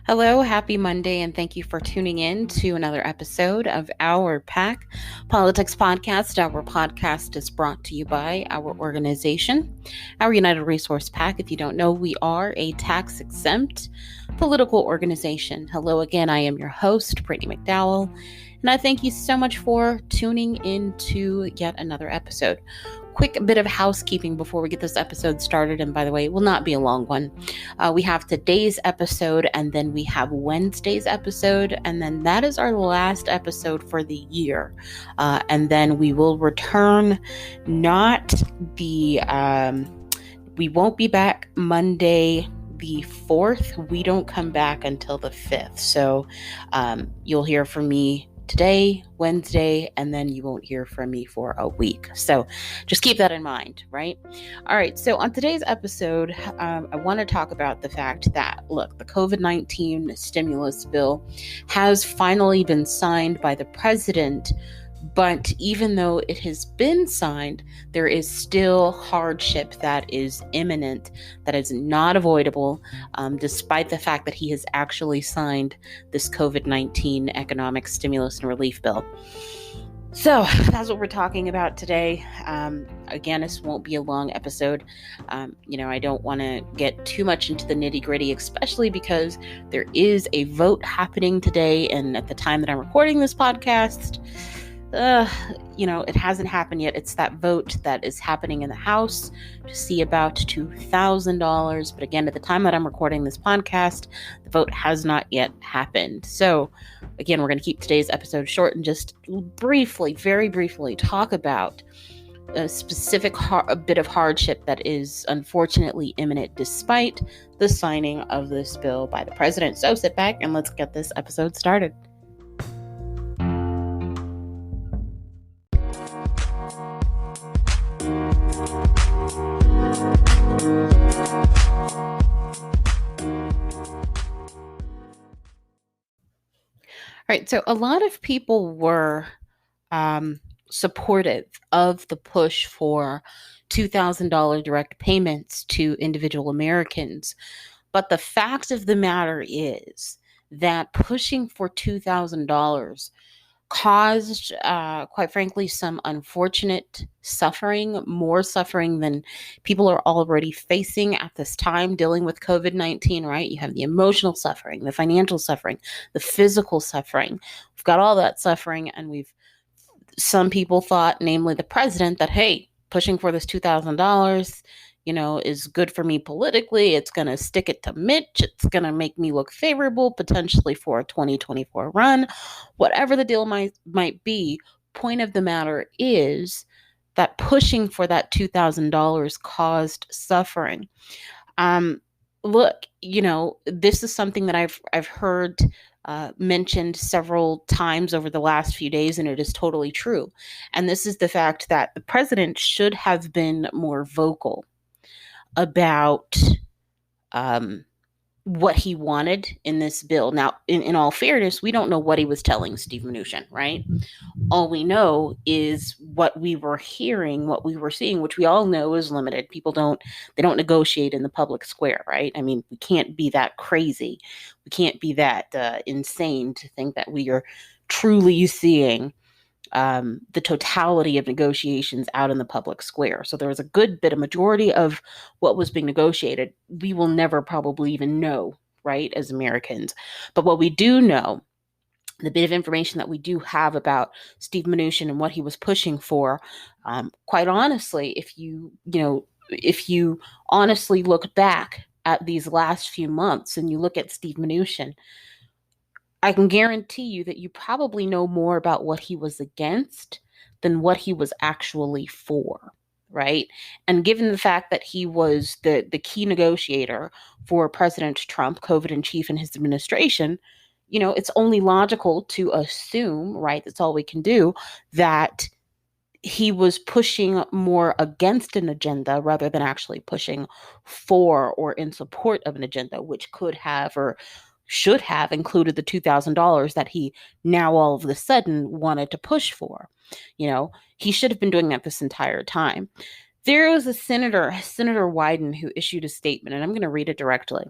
Hello, happy Monday, and thank you for tuning in to another episode of Our PAC Politics Podcast. Our podcast is brought to you by our organization, our United Resource PAC. If you don't know, we are a tax exempt political organization. Hello again, I am your host, Brittany McDowell, and I thank you so much for tuning in to yet another episode. Quick bit of housekeeping before we get this episode started, and by the way, it will not be a long one. We have today's episode, and then we have Wednesday's episode, and then that is our last episode for the year. And then we will return we won't be back Monday the 4th. We don't come back until the 5th. So you'll hear from me today, Wednesday, and then you won't hear from me for a week. So just keep that in mind, right? All right. So on today's episode, I want to talk about the fact that, look, the COVID-19 stimulus bill has finally been signed by the president. But even though it has been signed, there is still hardship that is imminent, that is not avoidable, despite the fact that he has actually signed this COVID-19 economic stimulus and relief bill. So that's what we're talking about today. Again, this won't be a long episode. I don't want to get too much into the nitty-gritty, especially because there is a vote happening today. And at the time that I'm recording this podcast, it hasn't happened yet. It's that vote that is happening in the House to see about $2,000. But again, at the time that I'm recording this podcast, the vote has not yet happened. So again, we're going to keep today's episode short and just very briefly talk about a specific a bit of hardship that is unfortunately imminent despite the signing of this bill by the president. So sit back and let's get this episode started. All right, so a lot of people were supportive of the push for $2,000 direct payments to individual Americans. But the fact of the matter is that pushing for $2,000 caused, quite frankly, some unfortunate suffering, more suffering than people are already facing at this time dealing with COVID-19, right? You have the emotional suffering, the financial suffering, the physical suffering. We've got all that suffering, and some people thought, namely the president, that, hey, pushing for this $2,000, is good for me politically. It's going to stick it to Mitch. It's going to make me look favorable potentially for a 2024 run. Whatever the deal might be, point of the matter is that pushing for that $2,000 caused suffering. Look, this is something that I've heard mentioned several times over the last few days, and it is totally true. And this is the fact that the president should have been more vocal about what he wanted in this bill. Now, in all fairness, we don't know what he was telling Steve Mnuchin, right? All we know is what we were hearing, what we were seeing, which we all know is limited. People don't negotiate in the public square, right? I mean, we can't be that crazy. We can't be that insane to think that we are truly seeing the totality of negotiations out in the public square. So there was a majority of what was being negotiated we will never probably even know, right, as Americans. But what we do know, the bit of information that we do have about Steve Mnuchin and what he was pushing for, quite honestly, if you honestly look back at these last few months and you look at Steve Mnuchin, I can guarantee you that you probably know more about what he was against than what he was actually for, right? And given the fact that he was the key negotiator for President Trump, COVID in chief in his administration, it's only logical to assume, right, that's all we can do, that he was pushing more against an agenda rather than actually pushing for or in support of an agenda, which could have or should have included the $2,000 that he now all of a sudden wanted to push for. He should have been doing that this entire time. There was a Senator Wyden, who issued a statement, and I'm going to read it directly.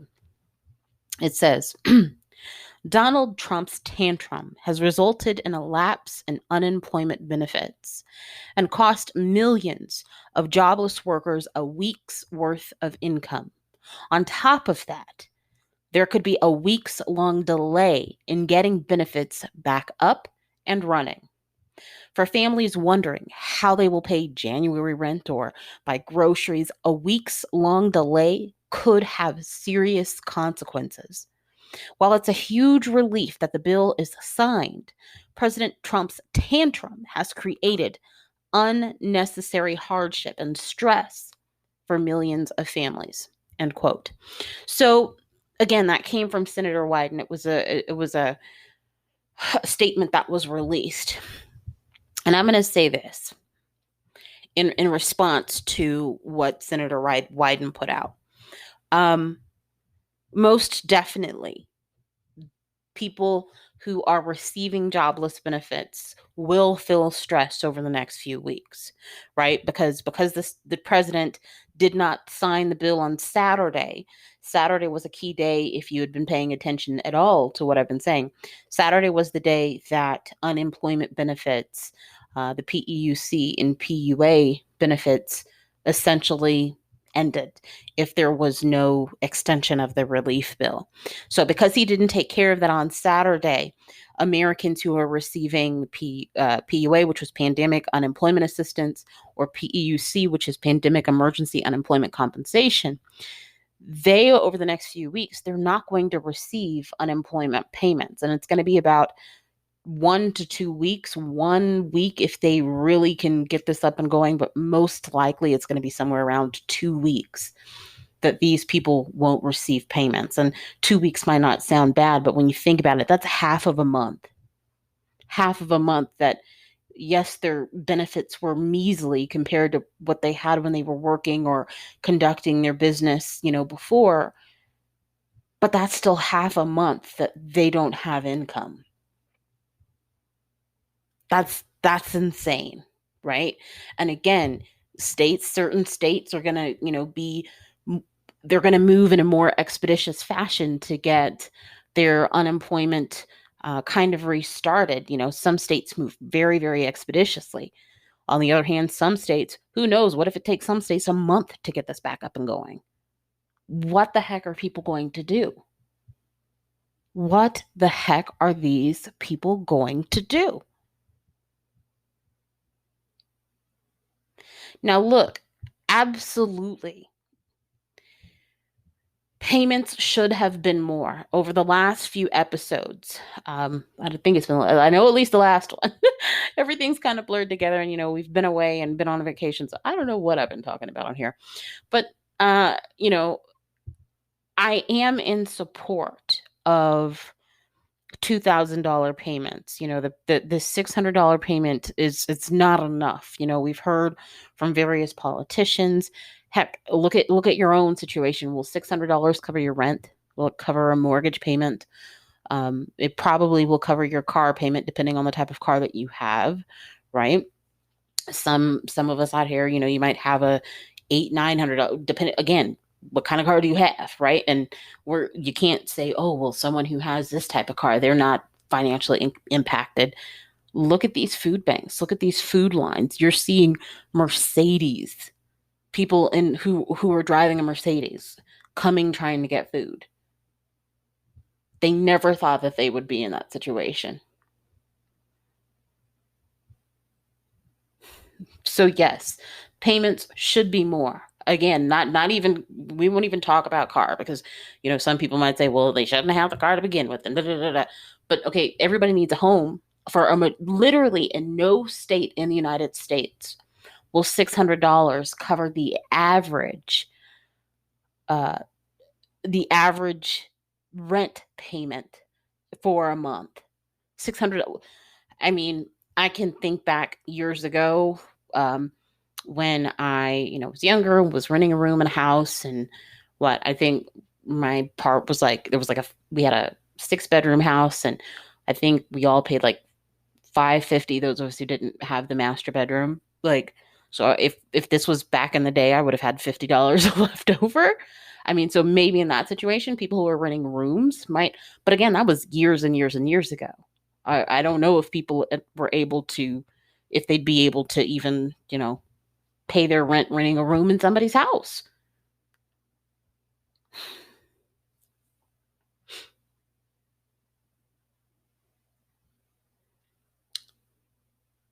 It says, Donald Trump's tantrum has resulted in a lapse in unemployment benefits and cost millions of jobless workers a week's worth of income. On top of that, there could be a weeks long delay in getting benefits back up and running. For families wondering how they will pay January rent or buy groceries, a weeks long delay could have serious consequences. While it's a huge relief that the bill is signed, President Trump's tantrum has created unnecessary hardship and stress for millions of families. End quote. So again, that came from Senator Wyden. It was a statement that was released. And I'm going to say this in response to what Senator Wyden put out. Most definitely, people who are receiving jobless benefits will feel stressed over the next few weeks, right? Because the president did not sign the bill on Saturday. Saturday was a key day if you had been paying attention at all to what I've been saying. Saturday was the day that unemployment benefits, the PEUC and PUA benefits essentially ended if there was no extension of the relief bill. So because he didn't take care of that on Saturday, Americans who are receiving PUA, which was Pandemic Unemployment Assistance, or PEUC, which is Pandemic Emergency Unemployment Compensation, they, over the next few weeks, they're not going to receive unemployment payments. And it's going to be about 1 to 2 weeks, 1 week if they really can get this up and going, but most likely it's going to be somewhere around 2 weeks that these people won't receive payments. And 2 weeks might not sound bad, but when you think about it, that's half of a month. Half of a month that, yes, their benefits were measly compared to what they had when they were working or conducting their business, before, but that's still half a month that they don't have income. That's insane, right? And again, certain states are going to, they're going to move in a more expeditious fashion to get their unemployment kind of restarted. Some states move very, very expeditiously. On the other hand, some states, who knows, what if it takes some states a month to get this back up and going? What the heck are people going to do? What the heck are these people going to do? Now, look, absolutely, payments should have been more over the last few episodes. I think it's been, I know at least the last one. Everything's kind of blurred together, and we've been away and been on a vacation, so I don't know what I've been talking about on here. But I am in support of $2,000 payments. The $600 payment it's not enough. We've heard from various politicians. Heck, look at your own situation. Will $600 cover your rent? Will it cover a mortgage payment? It probably will cover your car payment, depending on the type of car that you have, right? Some of us out here, you might have a $800-900, depending, again, what kind of car do you have, right? And you can't say, oh, well, someone who has this type of car, they're not financially impacted. Look at these food banks. Look at these food lines. You're seeing Mercedes, people who are driving a Mercedes coming trying to get food. They never thought that they would be in that situation. So yes, payments should be more. Again, not even, we won't even talk about car because, some people might say, well, they shouldn't have the car to begin with. And But okay, everybody needs a home. Literally in no state in the United States will $600 cover the average rent payment for a month. 600. I mean, I can think back years ago, when I, was younger, was renting a room in a house, and I think my part was we had a 6-bedroom house, and I think we all paid like $550, those of us who didn't have the master bedroom. So if this was back in the day, I would have had $50 left over. I mean, so maybe in that situation, people who are renting rooms might, but again, that was years and years and years ago. I don't know if people were able to, if they'd be able to even, pay their rent renting a room in somebody's house.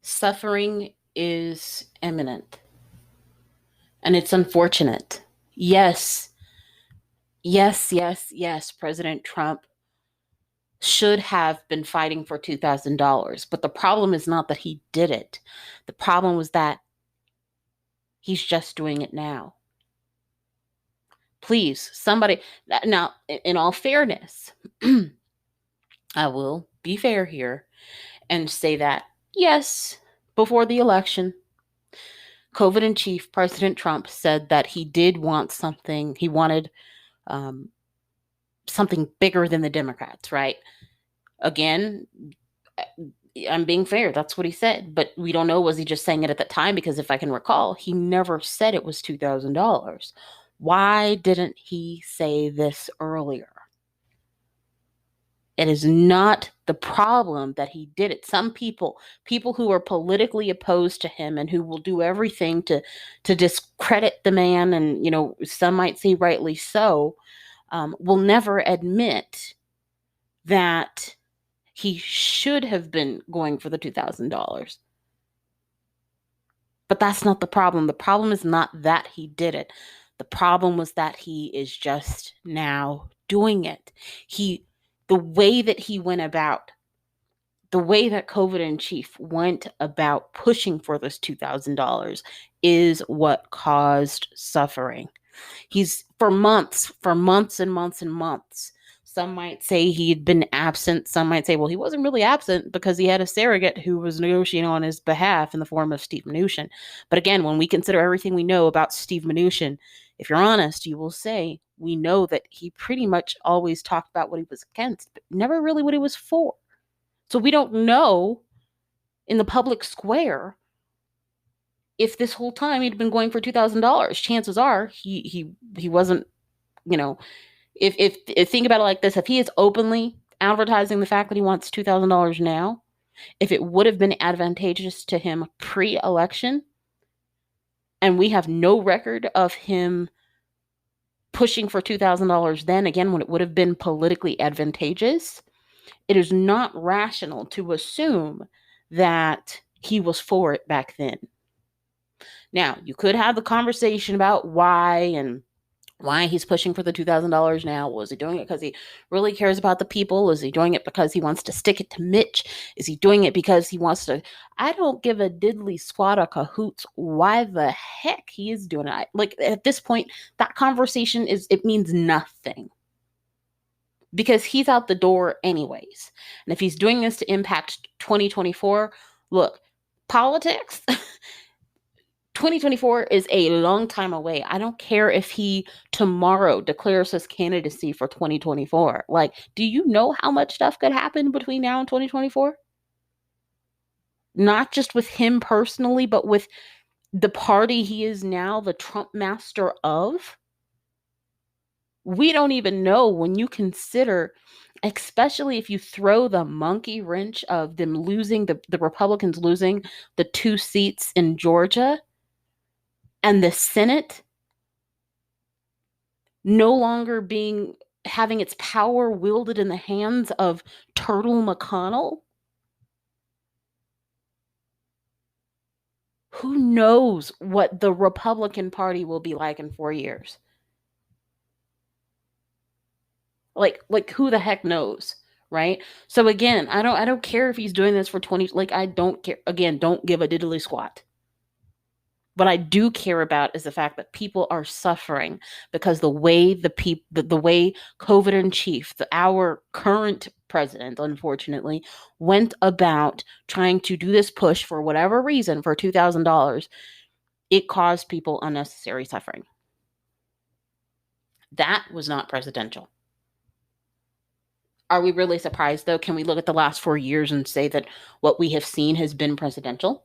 Suffering is imminent. And it's unfortunate. Yes, yes, yes, yes. President Trump should have been fighting for $2,000. But the problem is not that he did it. The problem was that he's just doing it now. Please, somebody. Now, in all fairness, I will be fair here and say that, yes, before the election, COVID in chief, President Trump said that he did want something. He wanted something bigger than the Democrats, right? Again, I'm being fair. That's what he said. But we don't know, was he just saying it at the time? Because if I can recall, he never said it was $2,000. Why didn't he say this earlier? It is not the problem that he did it. Some people who are politically opposed to him and who will do everything to discredit the man, and some might say rightly so, will never admit that he should have been going for the $2,000. But that's not the problem. The problem is not that he did it. The problem was that he is just now doing it. The way that he went about, the way that COVID in chief went about pushing for this $2,000 is what caused suffering. He's for months and months and months. Some might say he had been absent. Some might say, well, he wasn't really absent because he had a surrogate who was negotiating on his behalf in the form of Steve Mnuchin. But again, when we consider everything we know about Steve Mnuchin, if you're honest, you will say we know that he pretty much always talked about what he was against, but never really what he was for. So we don't know in the public square if this whole time he'd been going for $2,000. Chances are he wasn't, if think about it like this, if he is openly advertising the fact that he wants $2,000 now, if it would have been advantageous to him pre-election, and we have no record of him pushing for $2,000 then, again, when it would have been politically advantageous, it is not rational to assume that he was for it back then. Now, you could have the conversation about why he's pushing for the $2,000 now. Was he doing it because he really cares about the people? Is he doing it because he wants to stick it to Mitch? Is he doing it because he wants to? I don't give a diddly squat of cahoots why the heck he is doing it. Like, at this point, that conversation it means nothing. Because he's out the door anyways. And if he's doing this to impact 2024, look, politics, 2024 is a long time away. I don't care if he tomorrow declares his candidacy for 2024. Like, do you know how much stuff could happen between now and 2024? Not just with him personally, but with the party he is now the Trump master of. We don't even know, when you consider, especially if you throw the monkey wrench of them losing, the Republicans losing the 2 seats in Georgia, and the Senate no longer having its power wielded in the hands of Turtle McConnell. Who knows what the Republican Party will be like in 4 years? Like who the heck knows, right? So again, I don't care if he's doing this for 20, like, I don't care. Again, don't give a diddly squat. What I do care about is the fact that people are suffering because the way the way COVID in chief, our current president, unfortunately, went about trying to do this push for whatever reason for $2,000, it caused people unnecessary suffering. That was not presidential. Are we really surprised, though? Can we look at the last 4 years and say that what we have seen has been presidential?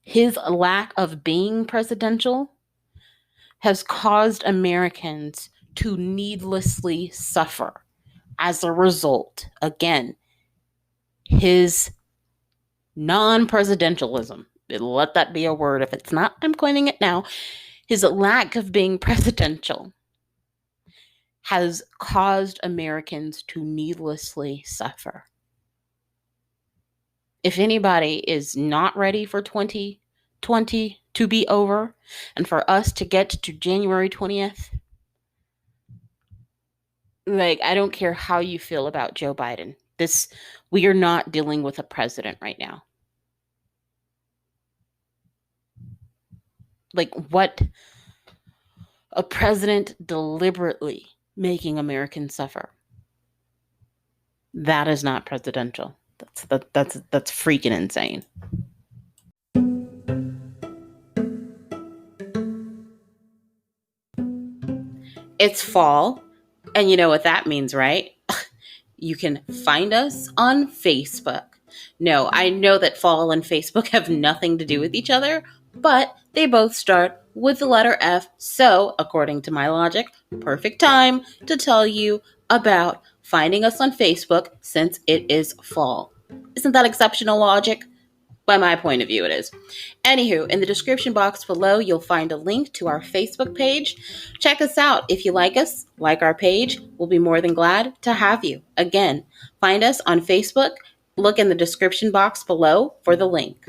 His lack of being presidential has caused Americans to needlessly suffer as a result. Again, his non-presidentialism. Let that be a word. If it's not, I'm coining it now. His lack of being presidential has caused Americans to needlessly suffer. If anybody is not ready for 2020 to be over and for us to get to January 20th, I don't care how you feel about Joe Biden. We are not dealing with a president right now. What? A president deliberately making Americans suffer. That is not presidential. That's freaking insane. It's fall, and you know what that means, right? You can find us on Facebook. No, I know that fall and Facebook have nothing to do with each other, but they both start with the letter F, so, according to my logic, perfect time to tell you about finding us on Facebook since it is fall. Isn't that exceptional logic? By my point of view, it is. Anywho, in the description box below, you'll find a link to our Facebook page. Check us out. If you like us, like our page, we'll be more than glad to have you. Again, find us on Facebook. Look in the description box below for the link.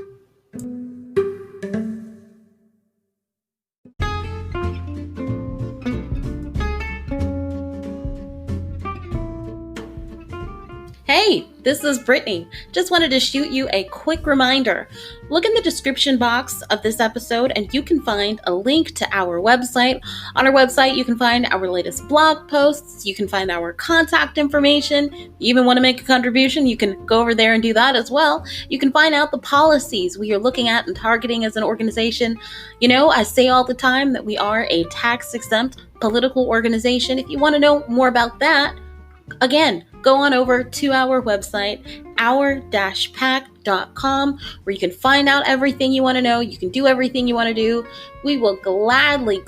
Hey, this is Brittany. Just wanted to shoot you a quick reminder. Look in the description box of this episode and you can find a link to our website. On our website, you can find our latest blog posts. You can find our contact information. You even want to make a contribution, you can go over there and do that as well. You can find out the policies we are looking at and targeting as an organization. You know, I say all the time that we are a tax-exempt political organization. If you want to know more about that, again, go on over to our website, our-pack.com, where you can find out everything you want to know. You can do everything you want to do. We will gladly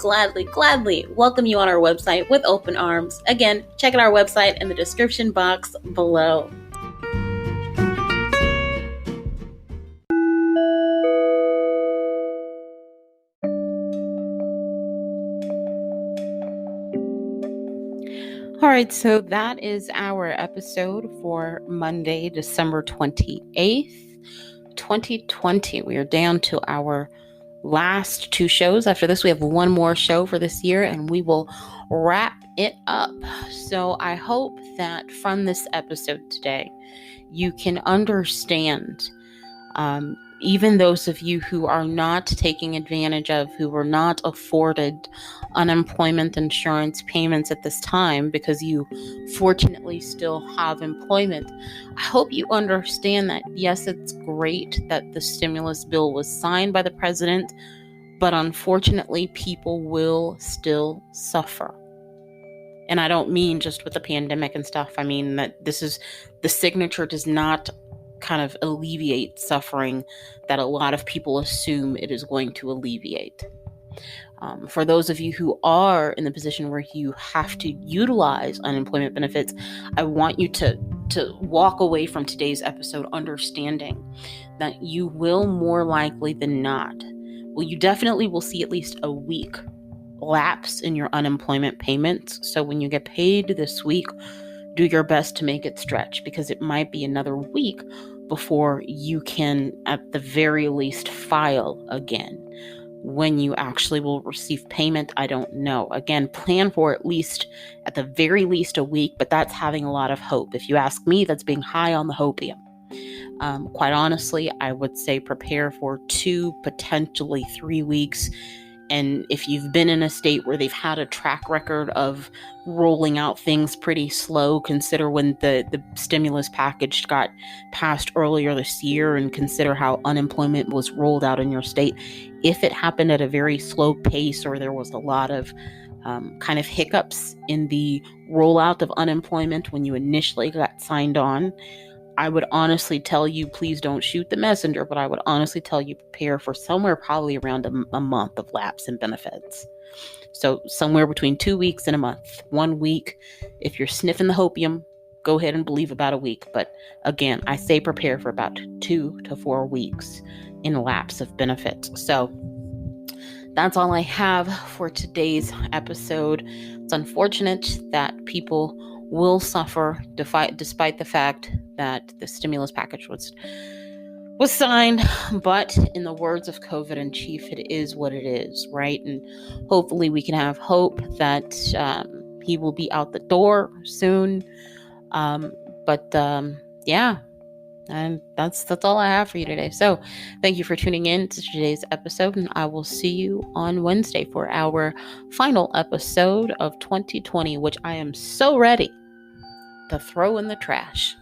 welcome you on our website with open arms. Again, check out our website in the description box below. All right, so that is our episode for Monday, December 28th, 2020. We are down to our last two shows. After this, we have one more show for this year, and we will wrap it up. So I hope that from this episode today, you can understand, even those of you who are not taking advantage of, who were not afforded unemployment insurance payments at this time because you fortunately still have employment. I hope you understand that, yes, it's great that the stimulus bill was signed by the president, but unfortunately, people will still suffer. And I don't mean just with the pandemic and stuff. I mean that the signature does not kind of alleviate suffering that a lot of people assume it is going to alleviate. For those of you who are in the position where you have to utilize unemployment benefits, I want you to walk away from today's episode understanding that you will more likely than not, well, you definitely will see at least a week lapse in your unemployment payments. So when you get paid this week, do your best to make it stretch, because it might be another week before you can, at the very least, file again. When you actually will receive payment, I don't know. Again, plan for at the very least a week, but that's having a lot of hope. If you ask me, that's being high on the hopium. Quite honestly, I would say prepare for 2, potentially 3 weeks. And if you've been in a state where they've had a track record of rolling out things pretty slow, consider when the stimulus package got passed earlier this year, and consider how unemployment was rolled out in your state. If it happened at a very slow pace, or there was a lot of kind of hiccups in the rollout of unemployment when you initially got signed on, I would honestly tell you, please don't shoot the messenger, but I would honestly tell you prepare for somewhere probably around a month of lapse in benefits. So somewhere between 2 weeks and a month. 1 week, if you're sniffing the hopium, go ahead and believe about a week. But again, I say prepare for about 2 to 4 weeks in lapse of benefits. So that's all I have for today's episode. It's unfortunate that people will suffer despite the fact that the stimulus package was signed, but in the words of COVID in chief, it is what it is, right? And hopefully we can have hope that he will be out the door soon. Yeah, and that's all I have for you today. So thank you for tuning in to today's episode, and I will see you on Wednesday for our final episode of 2020, which I am so ready to throw in the trash.